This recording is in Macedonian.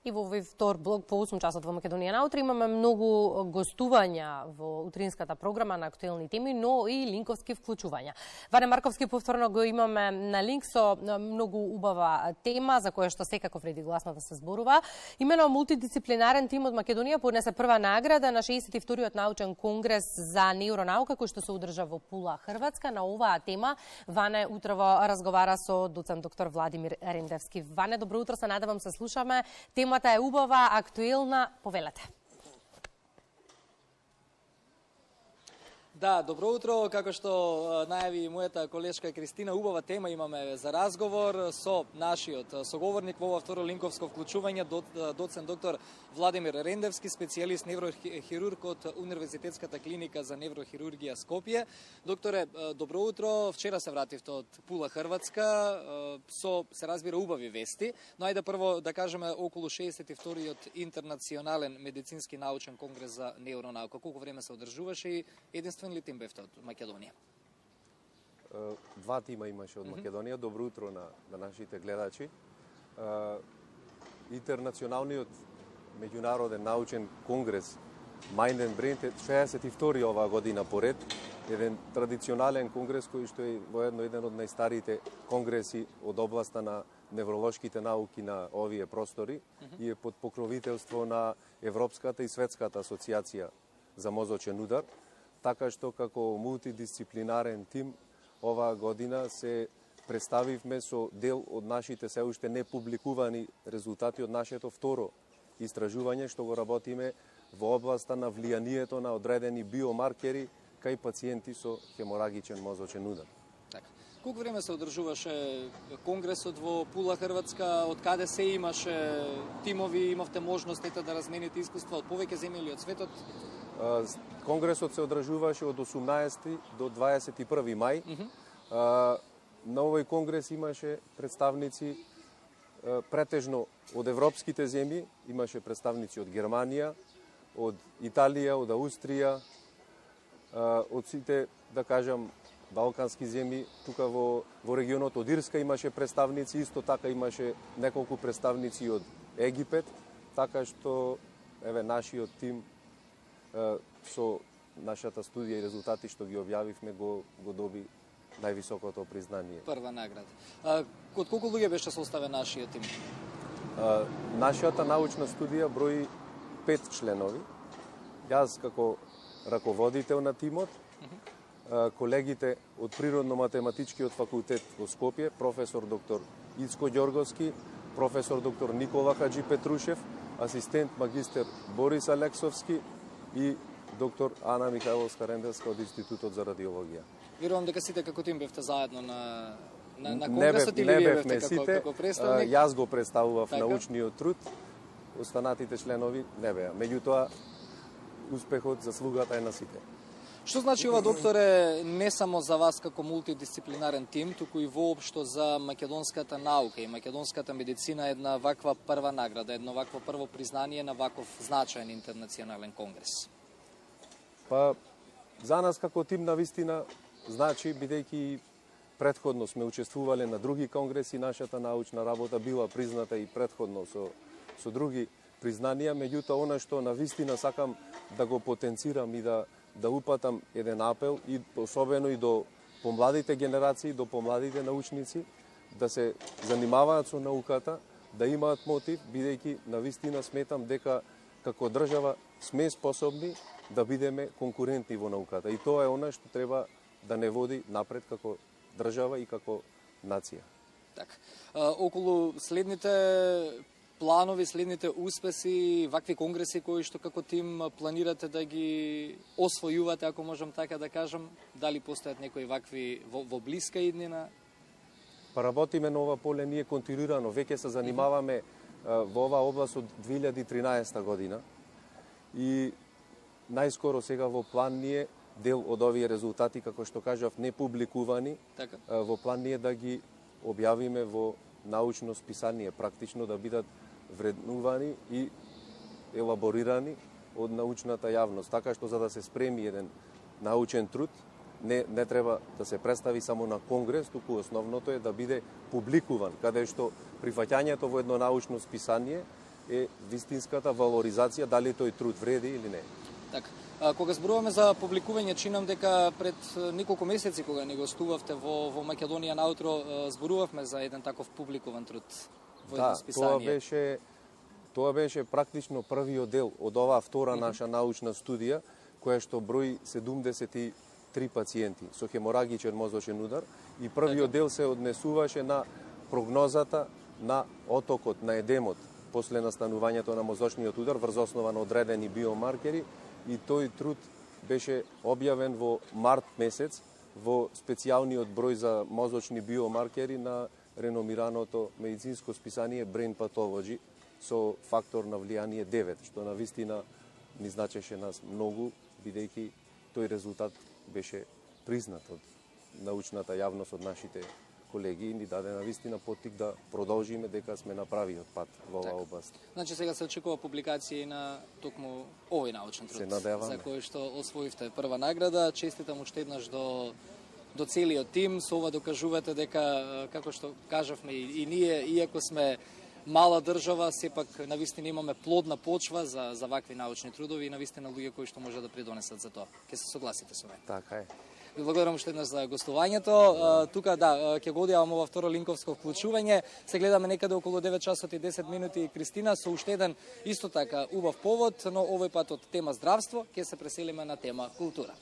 И во овој втор блок по 8 часот во Македонија наутре имаме многу гостувања во утринската програма на актуелни теми, но и линковски вклучувања. Ване Марковски повторно го имаме на линк со многу убава тема за која што секако вреди гласно да се зборува. Имено мултидисциплинарен тим од Македонија поднесе прва награда на 62-иот научен конгрес за неуронаука кој што се одржа во Пула, Хрватска. На оваа тема Ване утрово разговара со доцент доктор Владимир Рендевски. Ване, добро утро, се надевам се слушаме. Темата е убава, актуелна, повелете. Да, добро утро. Како што најави мојата колешка Кристина, убава тема имаме за разговор со нашиот соговорник во ова второ линковско вклучување, доцент доктор Владимир Рендевски, специјалист неврохирург од Универзитетската клиника за неврохирургија Скопје. Докторе, добро утро. Вчера се вративте од Пула, Хрватска, со, се разбира, убави вести. Но ајде прво да кажеме околу 62-иот интернационален медицински научен конгрес за неуронаука. Колку време се одржуваше и единствен ли тим бевте од Македонија? Два тима имаше од Македонија. Добро утро на нашите гледачи. Интернационалниот меѓународен научен конгрес Mind and Brain 62 оваа година поред, еден традиционален конгрес кој што е воедно еден од најстарите конгреси од областа на невролошките науки на овие простори и е под покровителство на Европската и Светската асоциација за мозочен удар, така што како мултидисциплинарен тим оваа година се представивме со дел од нашите се уште не публикувани резултати од нашето второ истражување што го работиме во областа на влијанието на одредени биомаркери кај пациенти со хеморагичен мозочен удар. Така. Колку време се одржуваше конгресот во Пула, Хрватска? Од каде се имаше тимови, имавте можностите да размените искуства од повеќе земји од светот? Конгресот се одржуваше од 18 до 21 мај. На овој конгрес имаше представници претежно од европските земји, имаше представници од Германија, од Италија, од Аустрија, од сите, да кажам, балкански земји, тука во регионот од Ирска имаше представници, исто така имаше неколку представници од Египет, така што еве нашиот тим со нашата студија и резултати што ги објавивме го доби највисокото признание. Прва награда. Од колку луѓе беше составен нашиот тим? Нашата научна студија брои 5 членови. Јас како раководител на тимот, колегите од Природно-математичкиот факултет во Скопје, професор доктор Ицко Ѓорговски, професор доктор Никола Хаджи Петрушев, асистент магистер Борис Алексовски и доктор Ана Михајловска Рендевска од Институтот за радиологија. Верувам дека сите како тим бевте заедно на конгресот или вие бевте како представник? Јас го представував научниот труд, останатите членови не беа. Меѓутоа, успехот, заслугата е на сите. Што значи ова, докторе, не само за вас како мултидисциплинарен тим, туку и воопшто за македонската наука и македонската медицина една ваква прва награда, едно вакво прво признание на ваков значаен интернационален конгрес? Па, за нас како тим навистина значи, бидејќи претходно сме учествувале на други конгреси, нашата научна работа била призната и претходно со други признанија, меѓутоа она што навистина сакам да го потенцирам и да упатам еден апел и особено и до помладите генерации, до помладите научници да се занимаваат со науката, да имаат мотив, бидејќи навистина сметам дека како држава сме способни да бидеме конкурентни во науката и тоа е она што треба да не води напред како држава и како нација. Така. Околу следните планови, следните успеси, вакви конгреси кои што како тим планирате да ги освојувате, ако можам така да кажам, дали постојат некои вакви во блиска иднина? Па работиме на ова поле, ние континуирано веќе се занимаваме во оваа област од 2013 година и најскоро сега во план ние дел од овие резултати, како што кажав, не публикувани, така, во план ние да ги објавиме во научно списание, практично да бидат вреднувани и елаборирани од научната јавност. Така што за да се спреми еден научен труд, не треба да се представи само на конгрес, туку основното е да биде публикуван, каде што прифаќањето во едно научно списание е вистинската валоризација, дали тој труд вреди или не. Така. Кога зборуваме за публикување, чинам дека пред неколку месеци кога ни гостувавте во Македонија наутро, зборувавме за еден таков публикуван труд во едно списание. Тоа беше практично првиот дел од оваа втора наша научна студија, која што брои 73 пациенти со хеморагичен мозочен удар, и првиот дел се однесуваше на прогнозата на отокот на едемот после настанувањето на мозочниот удар врз основа на одредени биомаркери, и тој труд беше објавен во март месец во специјалниот број за мозочни биомаркери на реномираното медицинско списание Brain Pathology со фактор на влијание 9, што на вистина ни значеше нас многу, бидејќи тој резултат беше признат од научната јавност, од нашите колеги, и ни даде на вистина поттик да продолжиме дека сме на правиот пат во оваа област. Значи сега се очекува публикација на токму овој научен труд, за кој што освоивте прва награда. Честитам уште еднаш до целиот тим. Со ова докажувате дека, како што кажавме и ние, иако сме мала држава, сепак навистина имаме плодна почва за вакви научни трудови и навистина луѓе кои што може да придонесат за тоа. Ке се согласите со мене? Така е. Ви благодарам уште еднаш за гостувањето. Тука, ќе го одјавам ова второ линковско вклучување. Се гледаме некаде околу 9 часот и 10 минути, Кристина, со уште еден исто така убав повод, но овој пат од тема здравство, ќе се преселиме на тема култура.